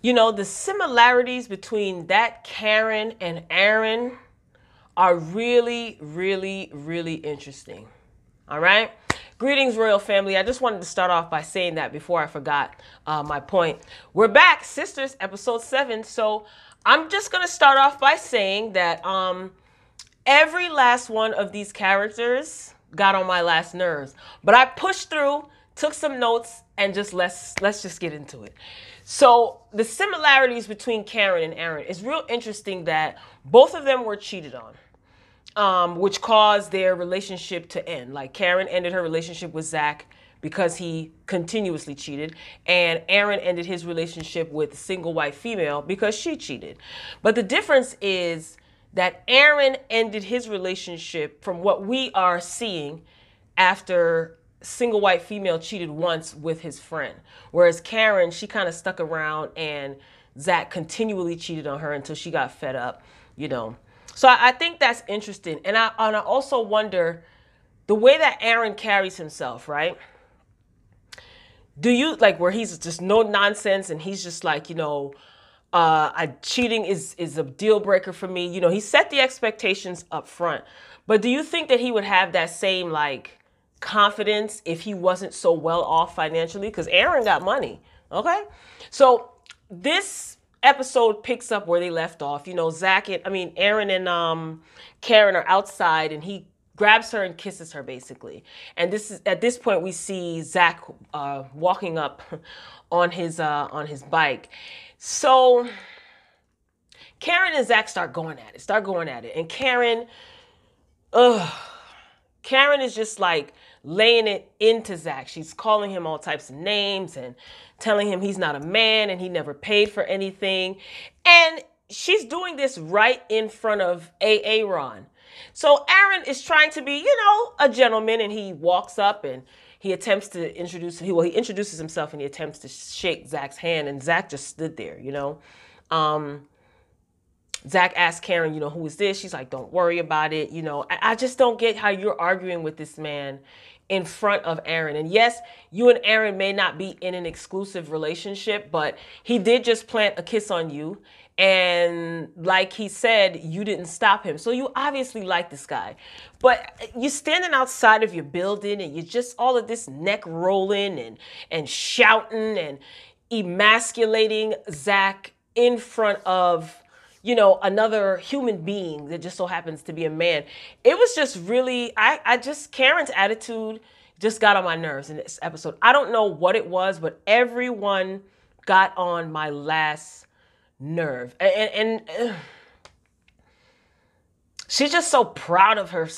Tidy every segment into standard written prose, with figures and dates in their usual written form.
You know, the similarities between that Karen and Aaron are really, really, really interesting. All right. Greetings, royal family. I just wanted to start off by saying that before I forgot my point. We're back, Sisters, episode 7. So I'm just going to start off by saying that every last one of these characters got on my last nerves. But I pushed through, took some notes, and just let's just get into it. So the similarities between Karen and Aaron is real interesting that both of them were cheated on, which caused their relationship to end. Like Karen ended her relationship with Zach because he continuously cheated, and Aaron ended his relationship with a single white female because she cheated. But the difference is that Aaron ended his relationship from what we are seeing after single white female cheated once with his friend. Whereas Karen, she kind of stuck around and Zach continually cheated on her until she got fed up, you know. So I think that's interesting. And I also wonder the way that Aaron carries himself, right? Do you like where he's just no nonsense and he's just like, you know, cheating is a deal breaker for me. You know, he set the expectations up front. But do you think that he would have that same like confidence if he wasn't so well off financially? Because Aaron got money. Okay. So this episode picks up where they left off. You know, Aaron and Karen are outside and he grabs her and kisses her basically. And this is at this point we see Zach walking up on his bike. So Karen and Zach start going at it. And Karen is just like laying it into Zach. She's calling him all types of names and telling him he's not a man and he never paid for anything. And she's doing this right in front of Aaron. So Aaron is trying to be, you know, a gentleman, and he walks up and he attempts to he introduces himself and he attempts to shake Zach's hand, and Zach just stood there, you know. Zach asked Karen, you know, who is this? She's like, don't worry about it. You know, I just don't get how you're arguing with this man in front of Aaron. And yes, you and Aaron may not be in an exclusive relationship, but he did just plant a kiss on you. And like he said, you didn't stop him. So you obviously like this guy. But you're standing outside of your building and you're just all of this neck rolling and shouting and emasculating Zach in front of, you know, another human being that just so happens to be a man. It was just really, Karen's attitude just got on my nerves in this episode. I don't know what it was, but everyone got on my last nerve. And she's just so proud of her.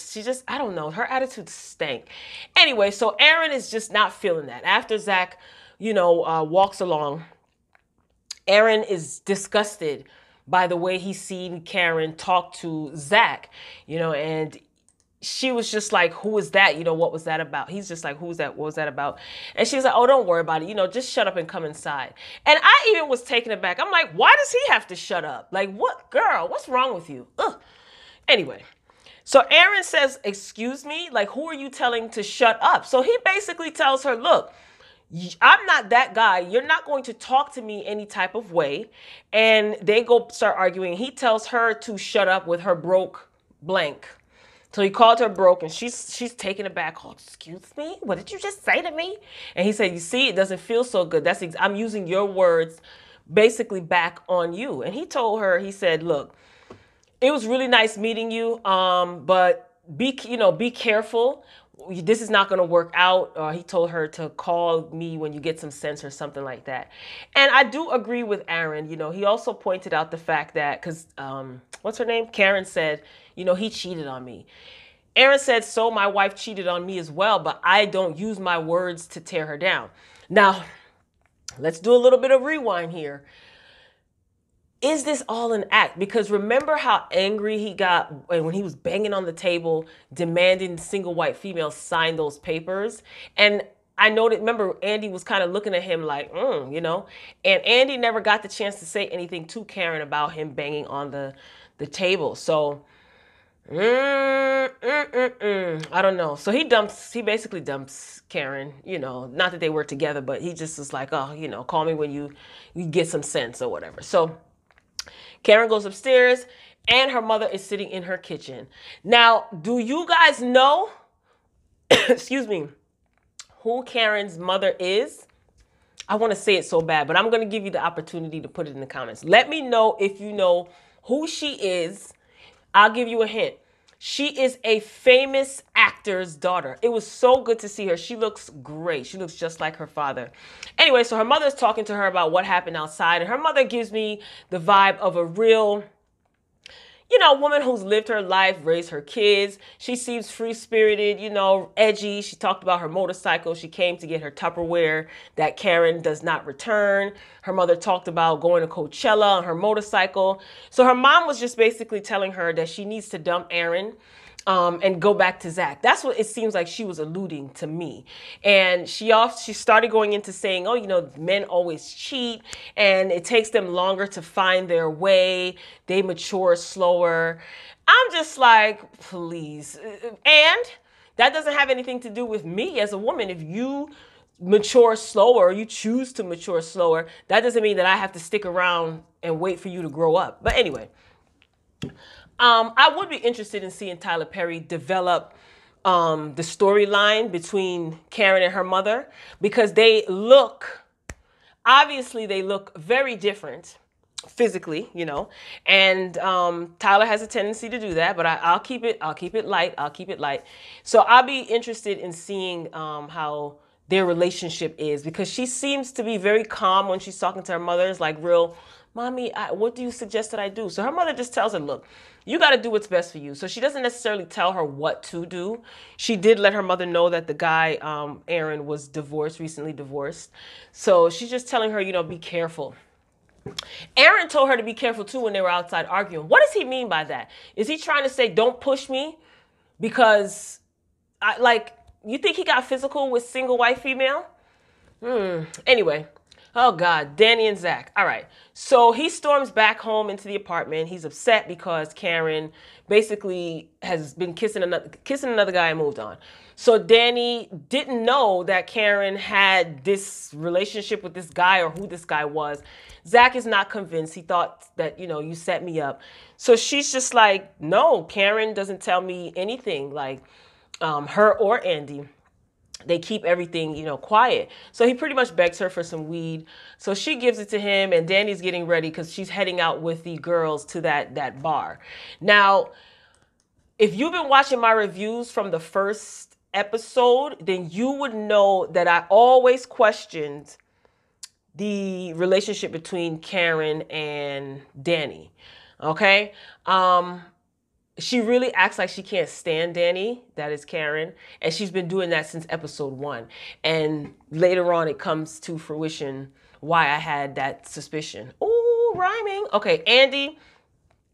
I don't know, her attitude stank. Anyway, so Aaron is just not feeling that. After Zach, you know, walks along, Aaron is disgusted by the way he's seen Karen talk to Zach, you know, and she was just like, who was that? You know, what was that about? He's just like, who was that? What was that about? And she's like, oh, don't worry about it. You know, just shut up and come inside. And I even was taken aback. I'm like, why does he have to shut up? Like, what, girl, what's wrong with you? Ugh. Anyway, so Aaron says, excuse me? Like, who are you telling to shut up? So he basically tells her, look, I'm not that guy. You're not going to talk to me any type of way. And they go start arguing. He tells her to shut up with her broke blank. So he called her broke, and she's taken aback. Oh, excuse me? What did you just say to me? And he said, you see, it doesn't feel so good. I'm using your words basically back on you. And he told her, he said, look, it was really nice meeting you, but be careful. This is not going to work out. He told her to call me when you get some sense or something like that. And I do agree with Aaron. You know, he also pointed out the fact that, because what's her name? Karen said, you know, he cheated on me. Aaron said, so my wife cheated on me as well, but I don't use my words to tear her down. Now, let's do a little bit of rewind here. Is this all an act? Because remember how angry he got when he was banging on the table, demanding single white females sign those papers? And I noted, remember, Andi was kind of looking at him like, you know, and Andi never got the chance to say anything to Karen about him banging on the table. So I don't know. So he basically dumps Karen, not that they were together, but he just is like, oh, call me when you get some sense or whatever. So Karen goes upstairs and her mother is sitting in her kitchen. Now, do you guys know, excuse me, who Karen's mother is? I want to say it so bad, but I'm going to give you the opportunity to put it in the comments. Let me know if you know who she is. I'll give you a hint. She is a famous actor's daughter. It was so good to see her. She looks great. She looks just like her father. Anyway, so her mother's talking to her about what happened outside, and her mother gives me the vibe of a real, woman who's lived her life, raised her kids. She seems free-spirited, edgy. She talked about her motorcycle. She came to get her Tupperware that Karen does not return. Her mother talked about going to Coachella on her motorcycle. So her mom was just basically telling her that she needs to dump Aaron and go back to Zach. That's what it seems like she was alluding to me. And she started going into saying, oh, men always cheat and it takes them longer to find their way. They mature slower. I'm just like, please. And that doesn't have anything to do with me as a woman. If you mature slower, or you choose to mature slower, that doesn't mean that I have to stick around and wait for you to grow up. But anyway, I would be interested in seeing Tyler Perry develop the storyline between Karen and her mother, because obviously they look very different physically, and Tyler has a tendency to do that, but I'll keep it light. So I'll be interested in seeing how their relationship is, because she seems to be very calm when she's talking to her mother. It's like real, mommy, what do you suggest that I do? So her mother just tells her, look, you got to do what's best for you. So she doesn't necessarily tell her what to do. She did let her mother know that the guy, Aaron, was recently divorced. So she's just telling her, be careful. Aaron told her to be careful too when they were outside arguing. What does he mean by that? Is he trying to say, don't push me? Because, you think he got physical with single white female? Anyway. Oh, God. Danni and Zach. All right. So he storms back home into the apartment. He's upset because Karen basically has been kissing another guy and moved on. So Danni didn't know that Karen had this relationship with this guy or who this guy was. Zach is not convinced. He thought that, you set me up. So she's just like, no, Karen doesn't tell me anything, like her or Andi. They keep everything, quiet. So he pretty much begs her for some weed. So she gives it to him, and Danny's getting ready because she's heading out with the girls to that bar. Now, if you've been watching my reviews from the first episode, then you would know that I always questioned the relationship between Karen and Danni. Okay? She really acts like she can't stand Danni, that is Karen, and she's been doing that since episode 1. And later on, it comes to fruition why I had that suspicion. Ooh, rhyming. Okay, Andi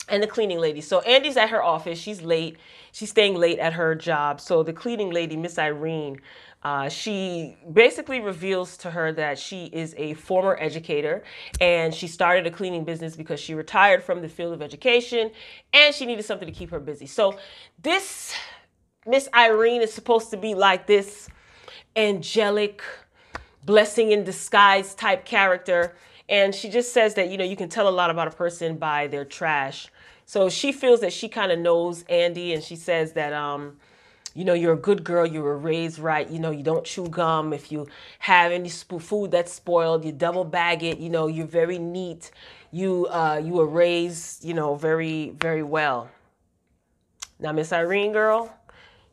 and the cleaning lady. So Andi's at her office. She's late. She's staying late at her job. So the cleaning lady, Miss Irene, she basically reveals to her that she is a former educator and she started a cleaning business because she retired from the field of education and she needed something to keep her busy. So this Miss Irene is supposed to be like this angelic, blessing in disguise type character. And she just says that, you can tell a lot about a person by their trash. So she feels that she kind of knows Andi, and she says that, you're a good girl, you were raised right, you don't chew gum. If you have any food that's spoiled, you double bag it, you're very neat. You were raised, very, very well. Now, Miss Irene, girl,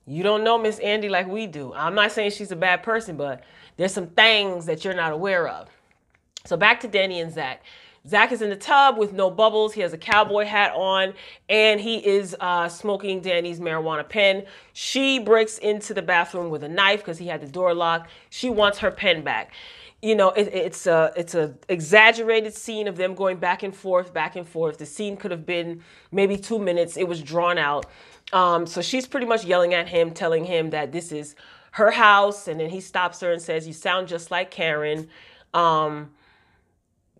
you don't know Miss Andi like we do. I'm not saying she's a bad person, but there's some things that you're not aware of. So back to Danni and Zach. Zach is in the tub with no bubbles. He has a cowboy hat on, and he is smoking Danni's marijuana pen. She breaks into the bathroom with a knife because he had the door locked. She wants her pen back. It's a exaggerated scene of them going back and forth, back and forth. The scene could have been maybe 2 minutes. It was drawn out. So she's pretty much yelling at him, telling him that this is her house, and then he stops her and says, "You sound just like Karen."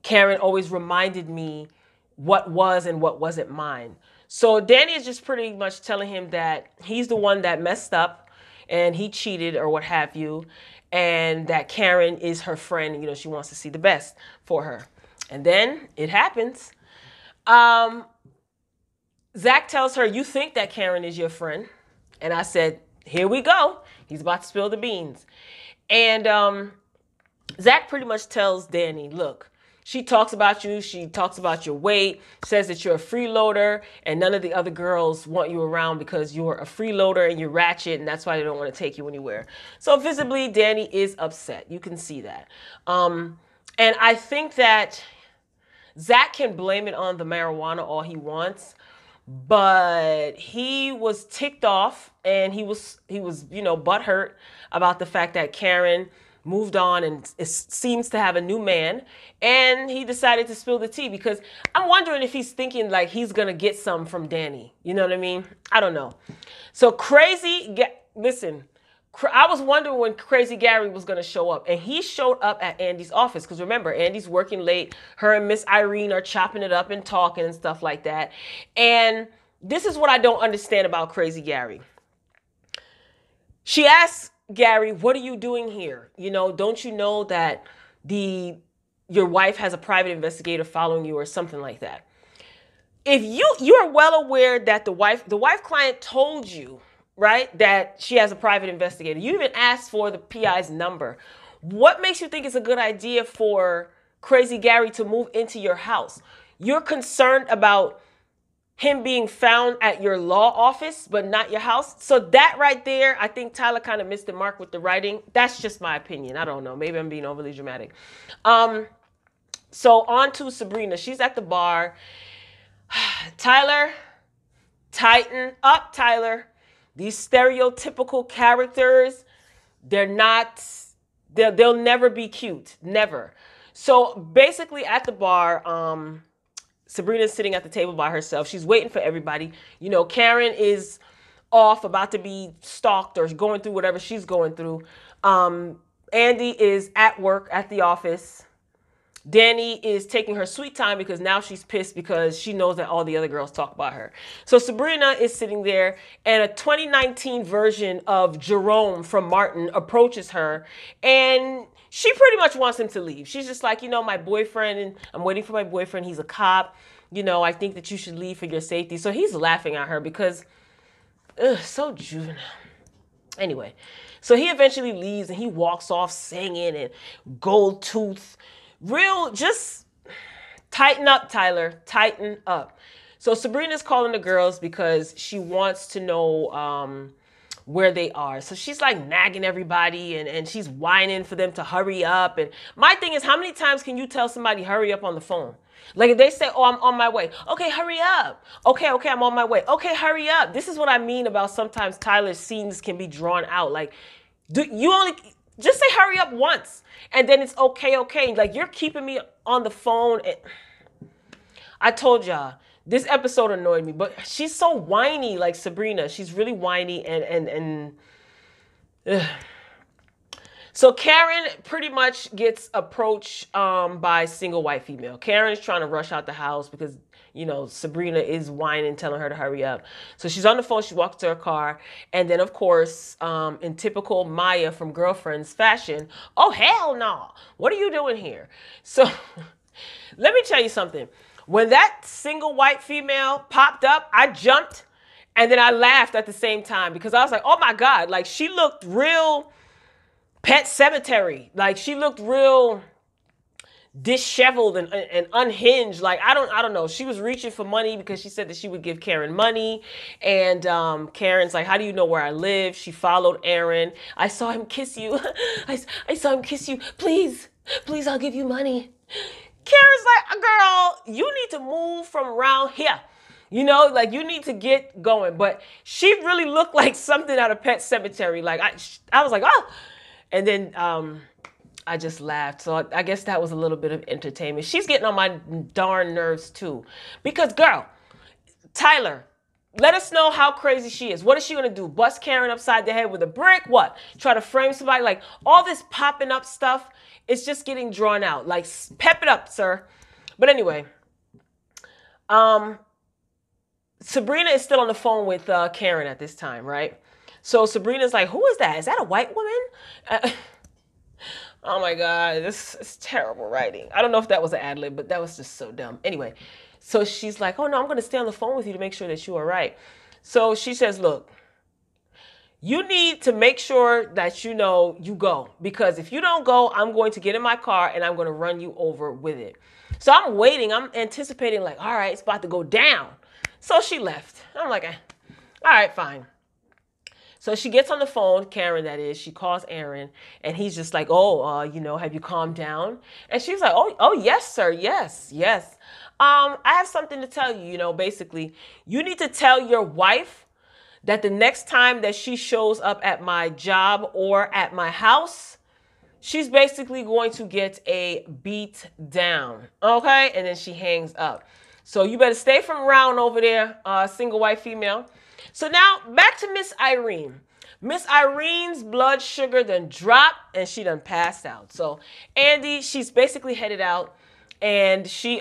Karen always reminded me what was and what wasn't mine. So Danni is just pretty much telling him that he's the one that messed up and he cheated or what have you, and that Karen is her friend. And, she wants to see the best for her. And then it happens. Zach tells her, you think that Karen is your friend. And I said, here we go. He's about to spill the beans. And Zach pretty much tells Danni, look, she talks about you. She talks about your weight, says that you're a freeloader and none of the other girls want you around because you're a freeloader and you're ratchet and that's why they don't want to take you anywhere. So visibly, Danni is upset. You can see that. And I think that Zach can blame it on the marijuana all he wants, but he was ticked off and he was butthurt about the fact that Karen moved on and seems to have a new man, and he decided to spill the tea because I'm wondering if he's thinking like he's gonna get some from Danni. You know what I mean? I don't know. So listen, I was wondering when Crazy Gary was gonna show up, and he showed up at Andi's office because remember, Andi's working late. Her and Miss Irene are chopping it up and talking and stuff like that. And this is what I don't understand about Crazy Gary. She asks Gary, what are you doing here? Don't you know that your wife has a private investigator following you or something like that? If you're well aware that the wife client told you, right, that she has a private investigator. You even asked for the PI's number. What makes you think it's a good idea for Crazy Gary to move into your house? You're concerned about him being found at your law office, but not your house. So that right there, I think Tyler kind of missed the mark with the writing. That's just my opinion. I don't know. Maybe I'm being overly dramatic. So on to Sabrina. She's at the bar. Tyler, tighten up, Tyler. These stereotypical characters, they'll never be cute. Never. So basically at the bar, Sabrina's sitting at the table by herself. She's waiting for everybody. Karen is off, about to be stalked or going through whatever she's going through. Andi is at work at the office. Danni is taking her sweet time because now she's pissed because she knows that all the other girls talk about her. So Sabrina is sitting there, and a 2019 version of Jerome from Martin approaches her, and she pretty much wants him to leave. She's just like, my boyfriend, and I'm waiting for my boyfriend. He's a cop. I think that you should leave for your safety. So he's laughing at her because, so juvenile. Anyway, so he eventually leaves and he walks off singing and gold tooth. Just tighten up, Tyler. Tighten up. So Sabrina's calling the girls because she wants to know where they are. So she's like nagging everybody and she's whining for them to hurry up. And my thing is, how many times can you tell somebody hurry up on the phone? Like if they say, oh, I'm on my way. Okay, hurry up. Okay, I'm on my way. Okay, hurry up. This is what I mean about sometimes Tyler's scenes can be drawn out. Like, just say hurry up once and then it's okay. Like you're keeping me on the phone. I told y'all, this episode annoyed me, but she's so whiny, like Sabrina. She's really whiny and So Karen pretty much gets approached by single white female. Karen is trying to rush out the house because, Sabrina is whining, telling her to hurry up. So she's on the phone. She walks to her car. And then, of course, in typical Maya from Girlfriends fashion, oh, hell no. What are you doing here? So let me tell you something. When that single white female popped up, I jumped and then I laughed at the same time because I was like, oh, my God. Like, she looked real Pet Cemetery. Like, she looked real disheveled and unhinged. Like, I don't know. She was reaching for money because she said that she would give Karen money. And Karen's like, how do you know where I live? She followed Aaron. I saw him kiss you. I saw him kiss you. Please, I'll give you money. Karen's like, girl, you need to move from around here. Like you need to get going. But she really looked like something out of Pet Cemetery. Like I was like, oh. And then I just laughed. So I guess that was a little bit of entertainment. She's getting on my darn nerves too. Because, girl, Tyler, let us know how crazy she is. What is she going to do? Bust Karen upside the head with a brick? What? Try to frame somebody? Like, all this popping up stuff, it's just getting drawn out. Like, pep it up, sir. But anyway, Sabrina is still on the phone with Karen at this time, right? So Sabrina's like, who is that? Is that a white woman? Oh my God, this is terrible writing. I don't know if that was an ad lib, but that was just so dumb. Anyway, so she's like, oh no, I'm going to stay on the phone with you to make sure that you are right. So she says, look, you need to make sure that you know you go, because if you don't go, I'm going to get in my car and I'm going to run you over with it. So I'm waiting. I'm anticipating like, all right, it's about to go down. So she left. I'm like, all right, fine. So she gets on the phone, Karen that is, she calls Aaron, and he's just like, oh, have you calmed down? And she's like, oh, yes, sir, yes. I have something to tell you, basically, you need to tell your wife that the next time that she shows up at my job or at my house, she's basically going to get a beat down, okay? And then she hangs up. So you better stay from around over there, single white female. So now back to Miss Irene. Miss Irene's blood sugar done dropped and she done passed out. So Andi, she's basically headed out, and she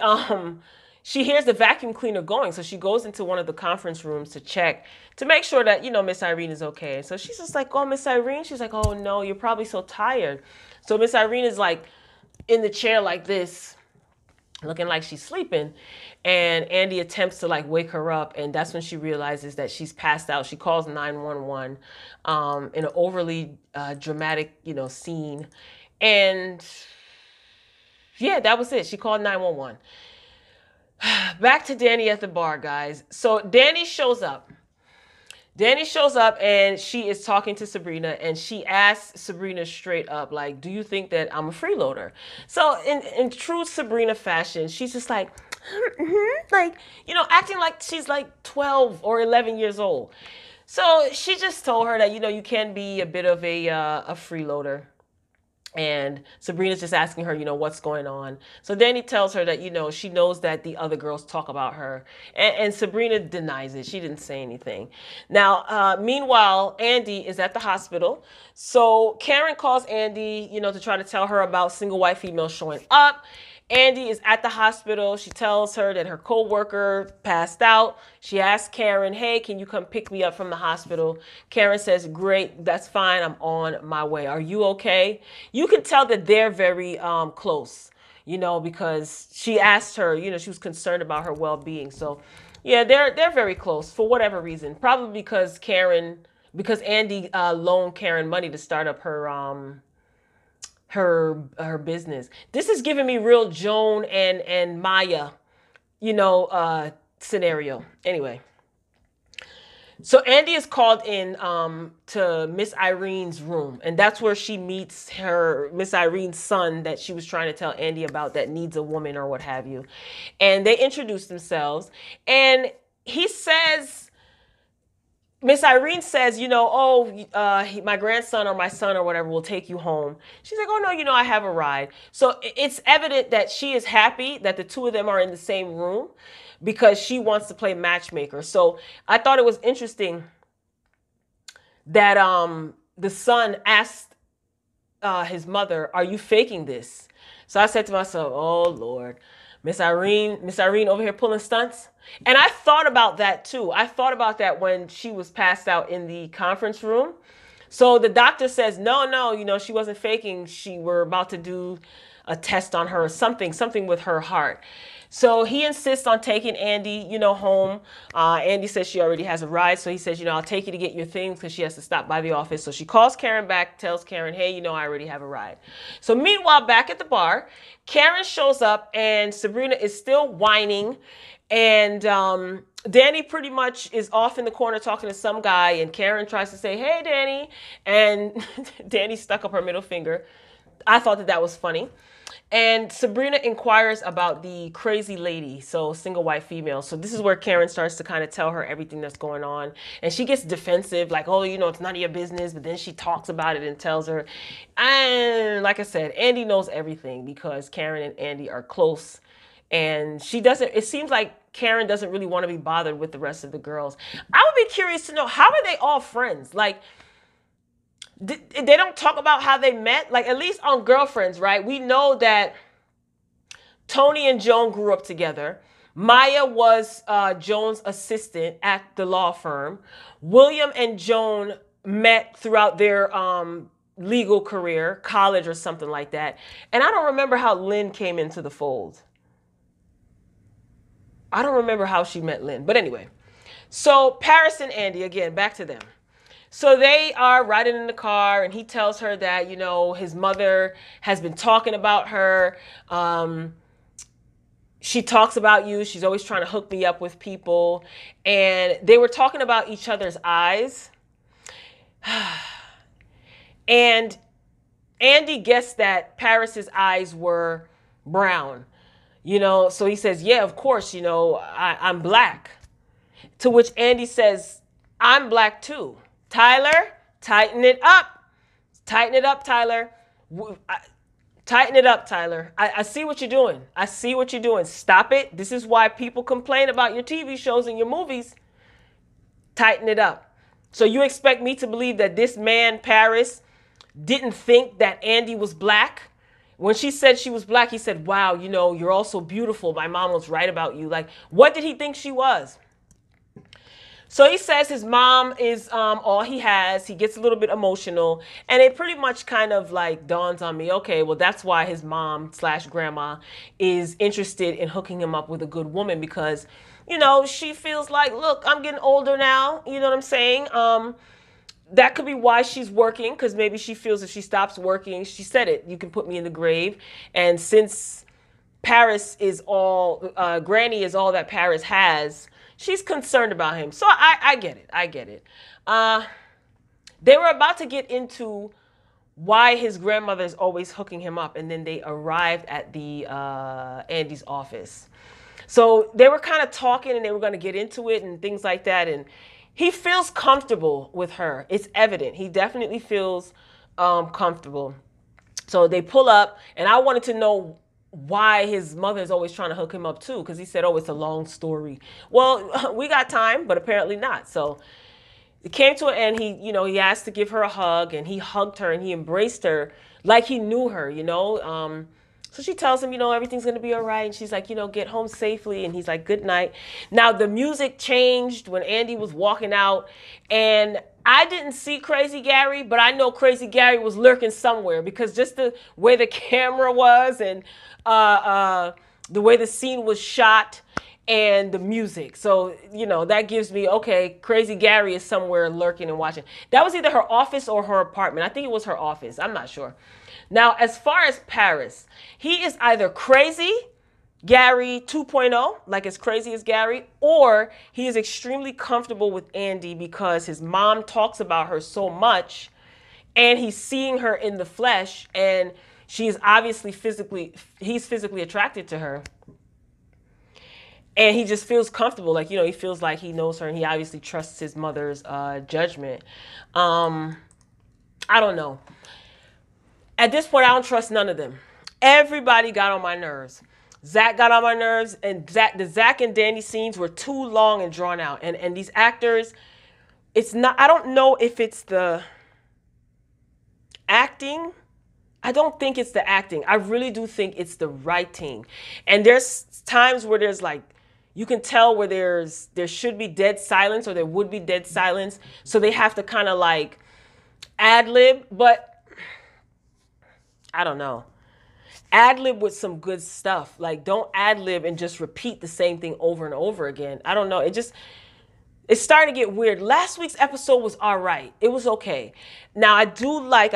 hears the vacuum cleaner going. So she goes into one of the conference rooms to check to make sure that, Miss Irene is okay. So she's just like, oh, Miss Irene. She's like, oh no, you're probably so tired. So Miss Irene is like in the chair like this, looking like she's sleeping, and Andi attempts to like wake her up, and that's when she realizes that she's passed out. She calls 911 in an overly dramatic, scene, and yeah, that was it. She called 911. Back to Danni at the bar, guys. So Danni shows up. And she is talking to Sabrina, and she asks Sabrina straight up, like, do you think that I'm a freeloader? So in true Sabrina fashion, she's just like, like, acting like she's like 12 or 11 years old. So she just told her that, you can be a bit of a freeloader. And Sabrina's just asking her, what's going on. So Danni tells her that, she knows that the other girls talk about her. And Sabrina denies it. She didn't say anything. Now, meanwhile, Andi is at the hospital. So Karen calls Andi, to try to tell her about single white females showing up. Andi is at the hospital. She tells her that her co-worker passed out. She asks Karen, hey, can you come pick me up from the hospital? Karen says, great, that's fine. I'm on my way. Are you okay? You can tell that they're very close, because she asked her, she was concerned about her well-being. So yeah, they're very close for whatever reason. Probably because Andi loaned Karen money to start up her business. This is giving me real Joan and Maya, scenario. Anyway, so Andi is called in to Miss Irene's room, and that's where she meets Miss Irene's son that she was trying to tell Andi about, that needs a woman or what have you. And they introduce themselves, and Miss Irene says, my grandson or my son or whatever will take you home. She's like, oh, no, I have a ride. So it's evident that she is happy that the two of them are in the same room, because she wants to play matchmaker. So I thought it was interesting that the son asked his mother, are you faking this? So I said to myself, oh, Lord. Miss Irene over here pulling stunts. And I thought about that too. I thought about that when she was passed out in the conference room. So the doctor says, no, she wasn't faking. She were about to do a test on her, something with her heart. So he insists on taking Andi, home. Andi says she already has a ride. So he says, I'll take you to get your things, because she has to stop by the office. So she calls Karen back, tells Karen, hey, I already have a ride. So meanwhile, back at the bar, Karen shows up and Sabrina is still whining. And Danni pretty much is off in the corner talking to some guy. And Karen tries to say, hey, Danni. And Danni stuck up her middle finger. I thought that was funny. And Sabrina inquires about the crazy lady, so single white female. So this is where Karen starts to kind of tell her everything that's going on. And she gets defensive, like, oh, it's none of your business. But then she talks about it and tells her. And like I said, Andi knows everything, because Karen and Andi are close. And it seems like Karen doesn't really want to be bothered with the rest of the girls. I would be curious to know, how are they all friends? Like, they don't talk about how they met, like at least on Girlfriends, right? We know that Tony and Joan grew up together. Maya was Joan's assistant at the law firm. William and Joan met throughout their legal career, college or something like that. And I don't remember how Lynn came into the fold. I don't remember how she met Lynn. But anyway, so Paris and Andi, again, back to them. So they are riding in the car, and he tells her that, you know, his mother has been talking about her. She talks about you. She's always trying to hook me up with people. And they were talking about each other's eyes. And Andi guessed that Paris's eyes were brown. You know, so he says, yeah, of course, you know, I'm black. To which Andi says, I'm black too. Tyler, tighten it up. Tighten it up, Tyler. Tighten it up, Tyler. I see what you're doing. I see what you're doing. Stop it. This is why people complain about your TV shows and your movies. Tighten it up. So you expect me to believe that this man, Paris, didn't think that Andi was black? When she said she was black, he said, wow, you know, you're all so beautiful. My mom was right about you. Like, what did he think she was? So he says his mom is all he has. He gets a little bit emotional. And it pretty much kind of like dawns on me, okay, well, that's why his mom / grandma is interested in hooking him up with a good woman because, you know, she feels like, look, I'm getting older now. You know what I'm saying? That could be why she's working, because maybe she feels if she stops working, she said it, you can put me in the grave. And since Paris is all, Granny is all that Paris has, she's concerned about him. So I get it. I get it. They were about to get into why his grandmother is always hooking him up. And then they arrived at the Andi's office. So they were kind of talking and they were going to get into it and things like that. And he feels comfortable with her. It's evident. He definitely feels comfortable. So they pull up, and I wanted to know why his mother is always trying to hook him up too, because he said, oh, it's a long story. Well, we got time, but apparently not. So it came to an end. He asked to give her a hug, and he hugged her and he embraced her like he knew her, you know. So she tells him, you know, everything's going to be all right. And she's like, you know, get home safely. And he's like, good night. Now, the music changed when Andi was walking out. And I didn't see Crazy Gary, but I know Crazy Gary was lurking somewhere because just the way the camera was and the way the scene was shot and the music. So, you know, that gives me, okay, Crazy Gary is somewhere lurking and watching. That was either her office or her apartment. I think it was her office. I'm not sure. Now, as far as Paris, he is either Crazy Gary 2.0, like as crazy as Gary, or he is extremely comfortable with Andi because his mom talks about her so much and he's seeing her in the flesh and she is obviously he's physically attracted to her. And he just feels comfortable, like, you know, he feels like he knows her and he obviously trusts his mother's judgment. I don't know. At this point, I don't trust none of them. Everybody got on my nerves. Zach got on my nerves, and the Zach and Danni scenes were too long and drawn out. And these actors, it's not, I don't know if it's the acting. I don't think it's the acting. I really do think it's the writing. And there's times where there's like, you can tell where there should be dead silence or there would be dead silence. So they have to kind of like ad-lib, but I don't know. Ad-lib with some good stuff. Like, don't ad-lib and just repeat the same thing over and over again. I don't know. It's starting to get weird. Last week's episode was all right. It was okay. Now, I've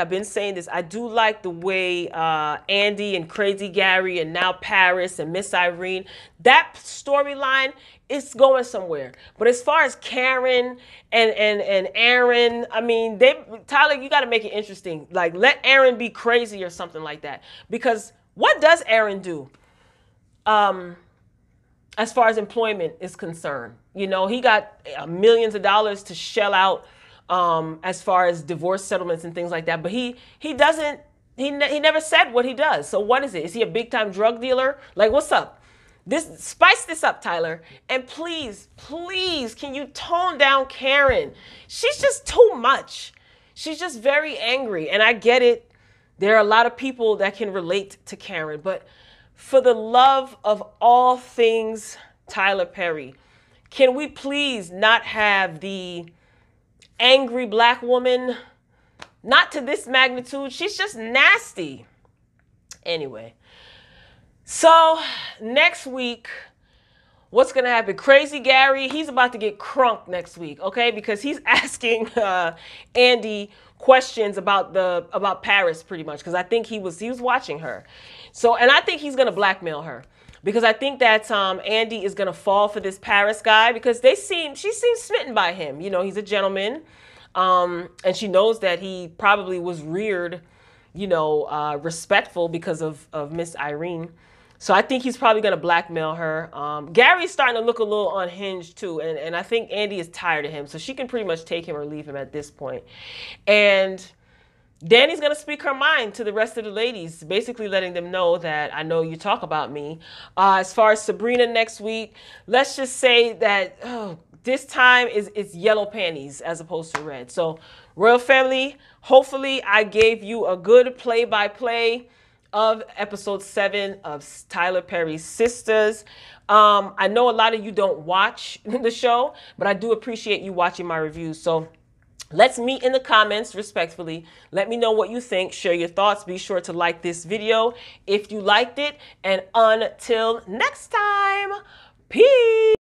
been saying this, I do like the way Andi and Crazy Gary and now Paris and Miss Irene, that storyline is going somewhere. But as far as Karen and Aaron, I mean, Tyler, you got to make it interesting. Like, let Aaron be crazy or something like that. Because what does Aaron do? As far as employment is concerned, you know, he got millions of dollars to shell out as far as divorce settlements and things like that. But he never said what he does. So what is it? Is he a big time drug dealer? Like, what's up? Spice this up, Tyler. And please, please, can you tone down Karen? She's just too much. She's just very angry. And I get it. There are a lot of people that can relate to Karen, but for the love of all things Tyler Perry. Can we please not have the angry black woman? Not to this magnitude. She's just nasty. Anyway, so next week, what's going to happen? Crazy Gary, he's about to get crunked next week, okay? Because he's asking Andi questions about Paris pretty much, because I think he was watching her. So, and I think he's going to blackmail her, because I think that Andi is going to fall for this Paris guy, because she seems smitten by him. You know, he's a gentleman, and she knows that he probably was reared, you know, respectful because of Miss Irene. So I think he's probably going to blackmail her. Gary's starting to look a little unhinged too. And I think Andi is tired of him. So she can pretty much take him or leave him at this point. And Danni's going to speak her mind to the rest of the ladies, basically letting them know that I know you talk about me. As far as Sabrina next week, let's just say that this time it's yellow panties as opposed to red. So Royal Family, hopefully I gave you a good play-by-play of episode 7 of Tyler Perry's Sistas. I know a lot of you don't watch the show, but I do appreciate you watching my reviews. So let's meet in the comments respectfully. Let me know what you think. Share your thoughts. Be sure to like this video if you liked it. And until next time, peace.